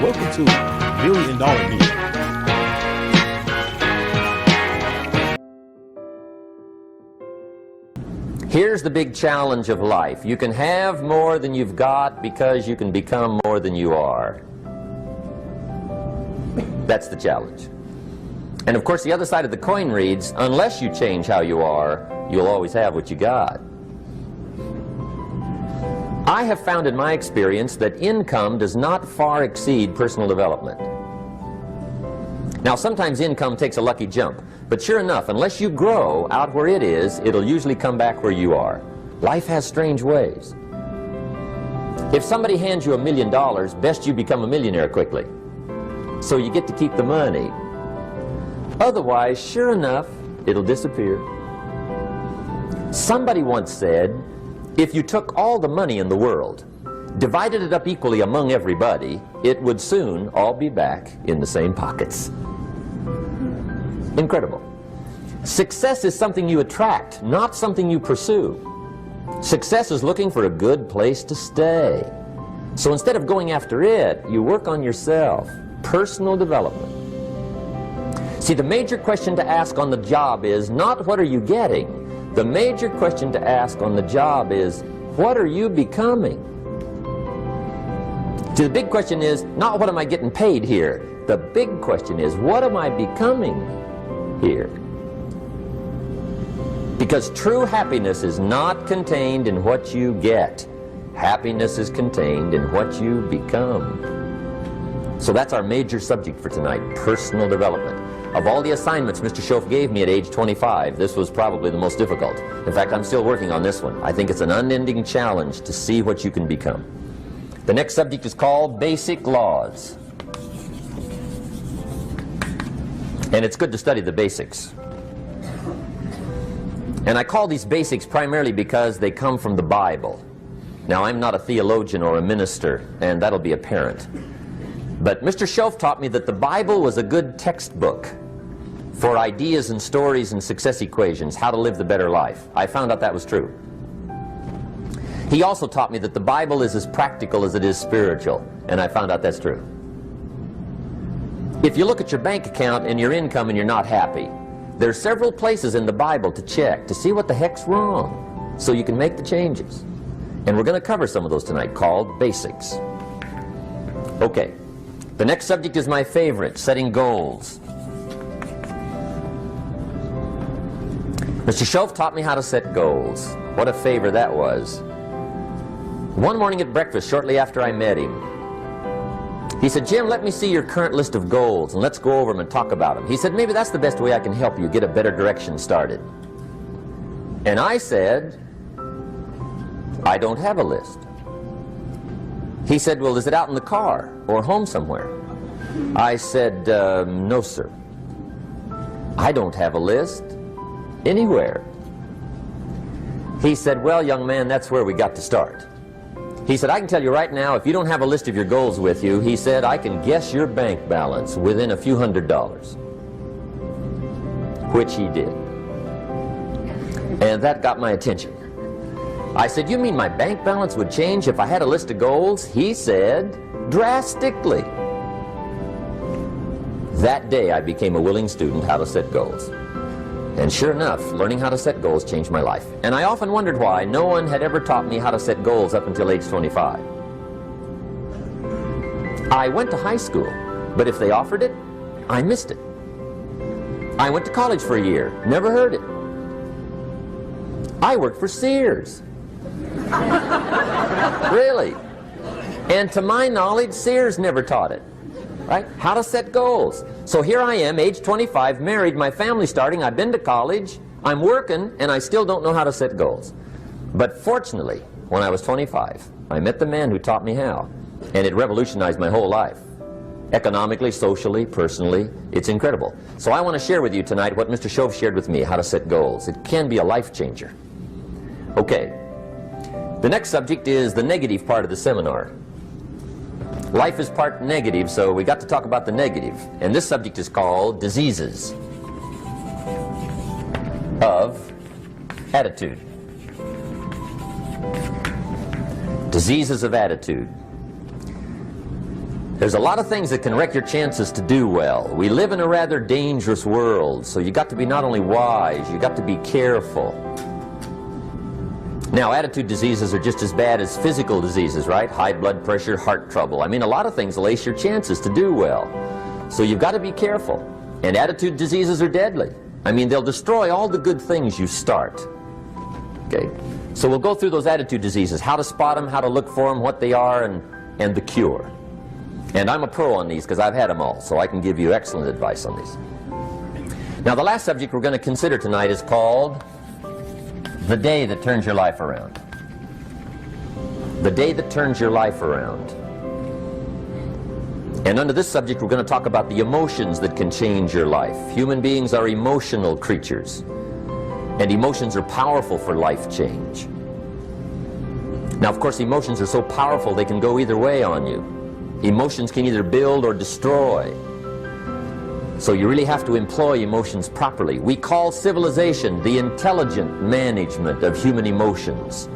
Welcome to $1 Billion Meeting. Here's the big challenge of life. You can have more than you've got because you can become more than you are. That's the challenge. And of course the other side of the coin reads, unless you change how you are, you'll always have what you got. I have found in my experience that income does not far exceed personal development. Now sometimes income takes a lucky jump, but sure enough, unless you grow out where it is, it'll usually come back where you are. Life has strange ways. If somebody hands you $1 million, best you become a millionaire quickly, so you get to keep the money. Otherwise, sure enough, it'll disappear. Somebody once said, if you took all the money in the world, divided it up equally among everybody, it would soon all be back in the same pockets. Incredible. Success is something you attract, not something you pursue. Success is looking for a good place to stay. So instead of going after it, you work on yourself. Personal development. See, the major question to ask on the job is not what are you getting? The major question to ask on the job is, what are you becoming? See, the big question is not what am I getting paid here? The big question is, what am I becoming here? Because true happiness is not contained in what you get. Happiness is contained in what you become. So that's our major subject for tonight, personal development. Of all the assignments Mr. Schoaf gave me at age 25, this was probably the most difficult. In fact, I'm still working on this one. I think it's an unending challenge to see what you can become. The next subject is called basic laws. And it's good to study the basics. And I call these basics primarily because they come from the Bible. Now, I'm not a theologian or a minister, and that'll be apparent. But Mr. Schoaf taught me that the Bible was a good textbook for ideas and stories and success equations, how to live the better life. I found out that was true. He also taught me that the Bible is as practical as it is spiritual, and I found out that's true. If you look at your bank account and your income and you're not happy, there are several places in the Bible to check to see what the heck's wrong, so you can make the changes. And we're going to cover some of those tonight, called basics. Okay. The next subject is my favorite, setting goals. Mr. Schoaf taught me how to set goals. What a favor that was. One morning at breakfast, shortly after I met him, he said, Jim, let me see your current list of goals and let's go over them and talk about them. He said, maybe that's the best way I can help you get a better direction started. And I said, I don't have a list. He said, well, is it out in the car or home somewhere? I said, no, sir. I don't have a list anywhere. He said, well, young man, that's where we got to start. He said, I can tell you right now, if you don't have a list of your goals with you, he said, I can guess your bank balance within a few $100s. Which he did. And that got my attention. I said, you mean my bank balance would change if I had a list of goals? He said, drastically. That day I became a willing student how to set goals. And sure enough, learning how to set goals changed my life. And I often wondered why no one had ever taught me how to set goals up until age 25. I went to high school, but if they offered it, I missed it. I went to college for a year, never heard it. I worked for Sears. Really? And to my knowledge, Sears never taught it. Right? How to set goals. So here I am, age 25, married, my family's starting, I've been to college, I'm working, and I still don't know how to set goals. But fortunately, when I was 25, I met the man who taught me how, and it revolutionized my whole life. Economically, socially, personally, it's incredible. So I want to share with you tonight what Mr. Schoaf shared with me, how to set goals. It can be a life changer. Okay. The next subject is the negative part of the seminar. Life is part negative, so we got to talk about the negative. And this subject is called diseases of attitude. Diseases of attitude. There's a lot of things that can wreck your chances to do well. We live in a rather dangerous world, so you got to be not only wise, you got to be careful. Now, attitude diseases are just as bad as physical diseases, right? High blood pressure, heart trouble. I mean, a lot of things lace your chances to do well. So you've got to be careful. And attitude diseases are deadly. I mean, they'll destroy all the good things you start. Okay? So we'll go through those attitude diseases, how to spot them, how to look for them, what they are, and the cure. And I'm a pro on these because I've had them all, so I can give you excellent advice on these. Now, the last subject we're going to consider tonight is called the day that turns your life around. The day that turns your life around. And under this subject, we're going to talk about the emotions that can change your life. Human beings are emotional creatures, and emotions are powerful for life change. Now, of course, emotions are so powerful they can go either way on you. Emotions can either build or destroy. So you really have to employ emotions properly. We call civilization the intelligent management of human emotions.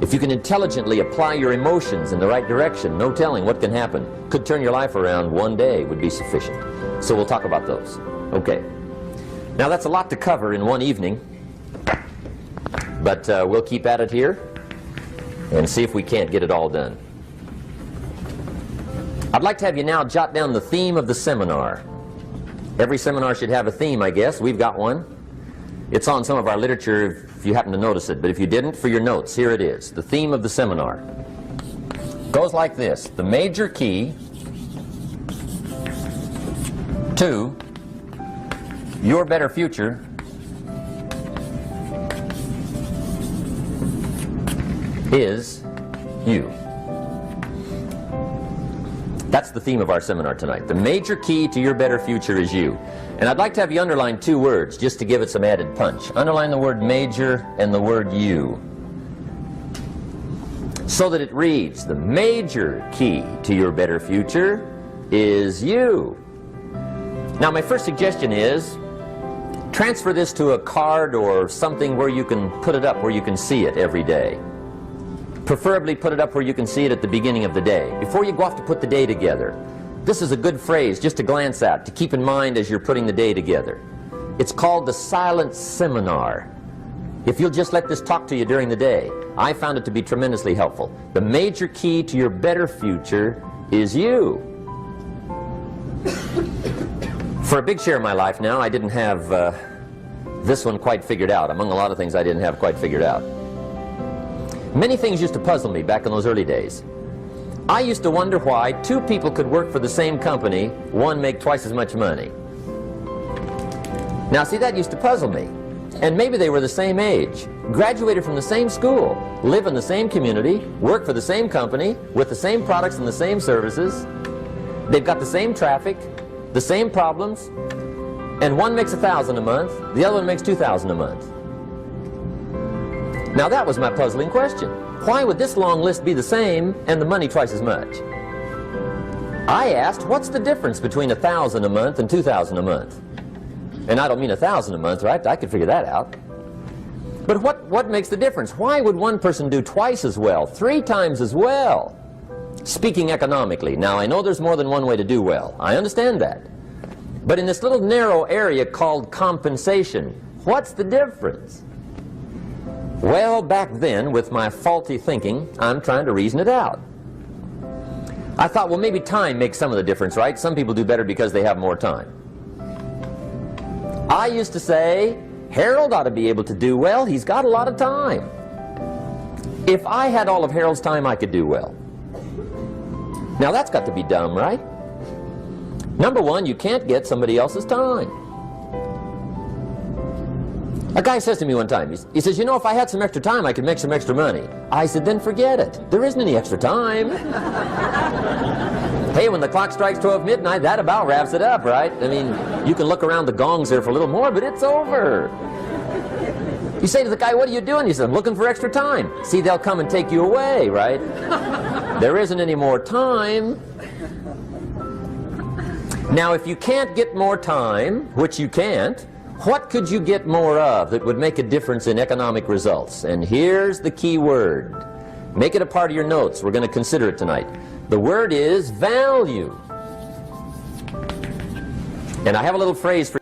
If you can intelligently apply your emotions in the right direction, no telling what can happen. Could turn your life around one day would be sufficient. So we'll talk about those. Okay. Now that's a lot to cover in one evening, but we'll keep at it here and see if we can't get it all done. I'd like to have you now jot down the theme of the seminar. Every seminar should have a theme, I guess. We've got one. It's on some of our literature if you happen to notice it, but if you didn't, for your notes, here it is. The theme of the seminar goes like this: the major key to your better future is you. That's the theme of our seminar tonight. The major key to your better future is you. And I'd like to have you underline two words just to give it some added punch. Underline the word major and the word you, so that it reads, the major key to your better future is you. Now, my first suggestion is transfer this to a card or something where you can put it up where you can see it every day. Preferably put it up where you can see it at the beginning of the day, before you go off to put the day together. This is a good phrase just to glance at, to keep in mind as you're putting the day together. It's called the silent seminar. If you'll just let this talk to you during the day, I found it to be tremendously helpful. The major key to your better future is you. For a big share of my life now, I didn't have this one quite figured out. Among a lot of things I didn't have quite figured out. Many things used to puzzle me back in those early days. I used to wonder why two people could work for the same company, one make twice as much money. Now see, that used to puzzle me. And maybe they were the same age, graduated from the same school, live in the same community, work for the same company, with the same products and the same services. They've got the same traffic, the same problems, and one makes $1,000 a month, the other one makes $2,000 a month. Now that was my puzzling question. Why would this long list be the same and the money twice as much? I asked, what's the difference between $1,000 a month and $2,000 a month? And I don't mean $1,000 a month, right? I could figure that out. But what makes the difference? Why would one person do twice as well, 3 times as well? Speaking economically. Now I know there's more than one way to do well. I understand that. But in this little narrow area called compensation, what's the difference? Well, back then, with my faulty thinking, I'm trying to reason it out. I thought, well, maybe time makes some of the difference, right? Some people do better because they have more time. I used to say, Harold ought to be able to do well. He's got a lot of time. If I had all of Harold's time, I could do well. Now, that's got to be dumb, right? Number one, you can't get somebody else's time. A guy says to me one time, he says, you know, if I had some extra time, I could make some extra money. I said, then forget it. There isn't any extra time. Hey, when the clock strikes 12 midnight, that about wraps it up, right? I mean, you can look around the gongs there for a little more, but it's over. You say to the guy, what are you doing? He says, I'm looking for extra time. See, they'll come and take you away, right? There isn't any more time. Now, if you can't get more time, which you can't, what could you get more of that would make a difference in economic results? And here's the key word. Make it a part of your notes. We're going to consider it tonight. The word is value. And I have a little phrase for